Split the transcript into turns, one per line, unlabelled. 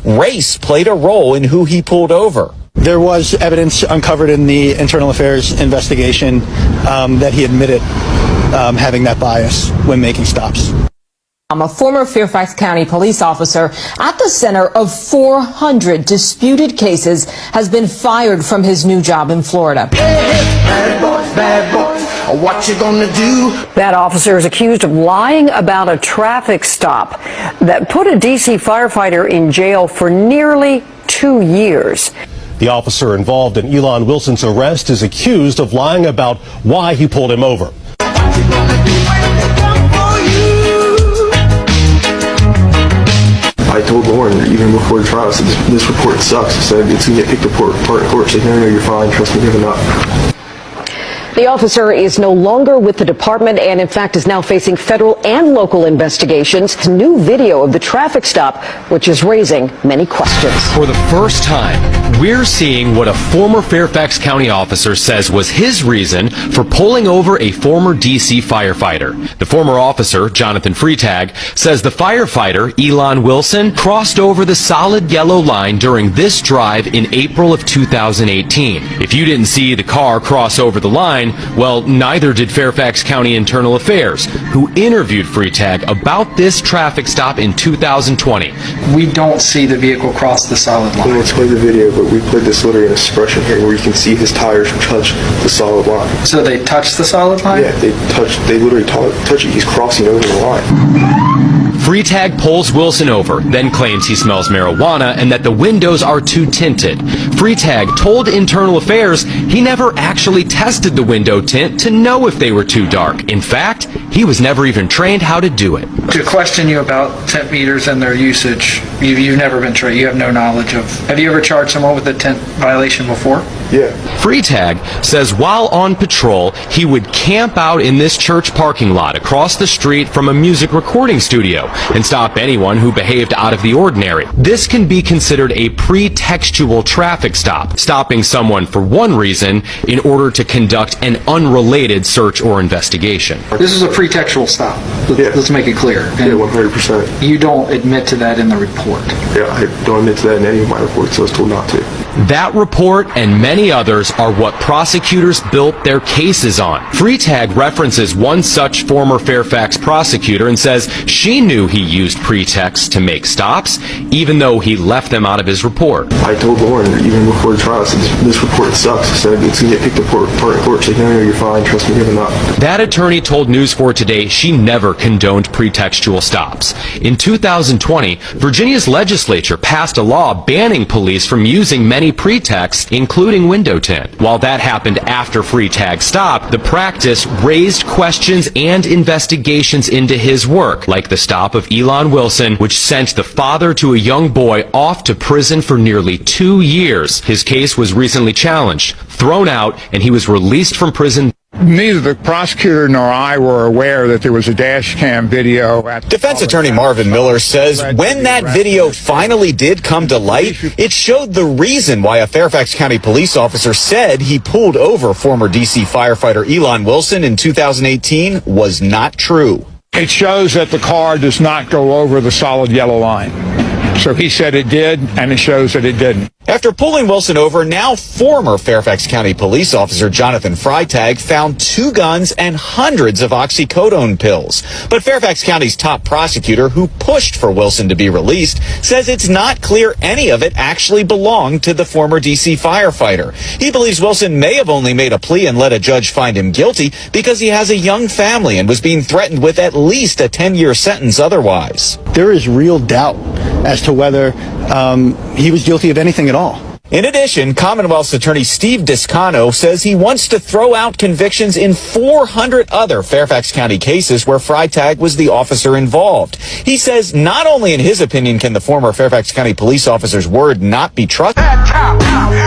race played a role in who he pulled over.
There was evidence uncovered in the internal affairs investigation that he admitted having that bias when making stops.
A former Fairfax County police officer at the center of 400 disputed cases has been fired from his new job in Florida.
Bad boys, what you gonna do?
That officer is accused of lying about a traffic stop that put a D.C. firefighter in jail for nearly 2 years.
The officer involved in Elon Wilson's arrest is accused of lying about why he pulled him over.
I told Lauren even before the trial, I said, this report sucks. I said, it's going to get picked apart in court. She said, no, you're fine. Trust me, give it up.
The officer is no longer with the department and, in fact, is now facing federal and local investigations. New video of the traffic stop, which is raising many questions.
For the first time, we're seeing what a former Fairfax County officer says was his reason for pulling over a former D.C. firefighter. The former officer, Jonathan Freitag, says the firefighter, Elon Wilson, crossed over the solid yellow line during this drive in April of 2018. If you didn't see the car cross over the line, well, neither did Fairfax County Internal Affairs, who interviewed Freitag about this traffic stop in 2020.
We don't see the vehicle cross the solid line.
Let's play the video, but we played this literally in a suppression here where you can see his tires touch the solid line.
So they touched the solid line?
Yeah, they literally touch it. He's crossing over the line.
Freitag pulls Wilson over, then claims he smells marijuana and that the windows are too tinted. Freitag told Internal Affairs he never actually tested the window tint to know if they were too dark. In fact, he was never even trained how to do it.
To question you about tint meters and their usage, you've never been trained. You have no knowledge of. Have you ever charged someone with a tint violation before?
Yeah.
Freitag says while on patrol, he would camp out in this church parking lot across the street from a music recording studio and stop anyone who behaved out of the ordinary. This can be considered a pretextual traffic stop, stopping someone for one reason in order to conduct an unrelated search or investigation.
This is a pretextual stop. Let's make it clear.
Yeah, 100%.
You don't admit to that in the report.
Yeah, I don't admit to that in any of my reports, so I was told not to.
That report and many others are what prosecutors built their cases on. Freitag references one such former Fairfax prosecutor and says she knew he used pretexts to make stops, even though he left them out of his report.
I told Lauren even before the trial, I said, this report sucks. I said, it's going to get picked apart in court. She said, no, you're fine. Trust me, give it up.
That attorney told News 4 Today she never condoned pretextual stops. In 2020, Virginia's legislature passed a law banning police from using many pretexts, including window tint. While that happened after Freitag stopped, the practice raised questions and investigations into his work, like the stop of Elon Wilson, which sent the father to a young boy off to prison for nearly 2 years. His case was recently challenged, thrown out, and he was released from prison.
Neither the prosecutor nor I were aware that there was a dash cam video.
Defense attorney Marvin Miller says when that video finally did come to light, it showed the reason why a Fairfax County police officer said he pulled over former D.C. firefighter Elon Wilson in 2018 was not true.
It shows that the car does not go over the solid yellow line. So he said it did, and it shows that it didn't.
After pulling Wilson over, now former Fairfax County police officer Jonathan Freitag found 2 guns and hundreds of oxycodone pills. But Fairfax County's top prosecutor, who pushed for Wilson to be released, says it's not clear any of it actually belonged to the former D.C. firefighter. He believes Wilson may have only made a plea and let a judge find him guilty because he has a young family and was being threatened with at least a 10-year sentence otherwise.
There is real doubt as to whether he was guilty of anything at all.
In addition, Commonwealth's attorney Steve Discano says he wants to throw out convictions in 400 other Fairfax County cases where Freitag was the officer involved. He says not only in his opinion can the former Fairfax County police officer's word not be trusted,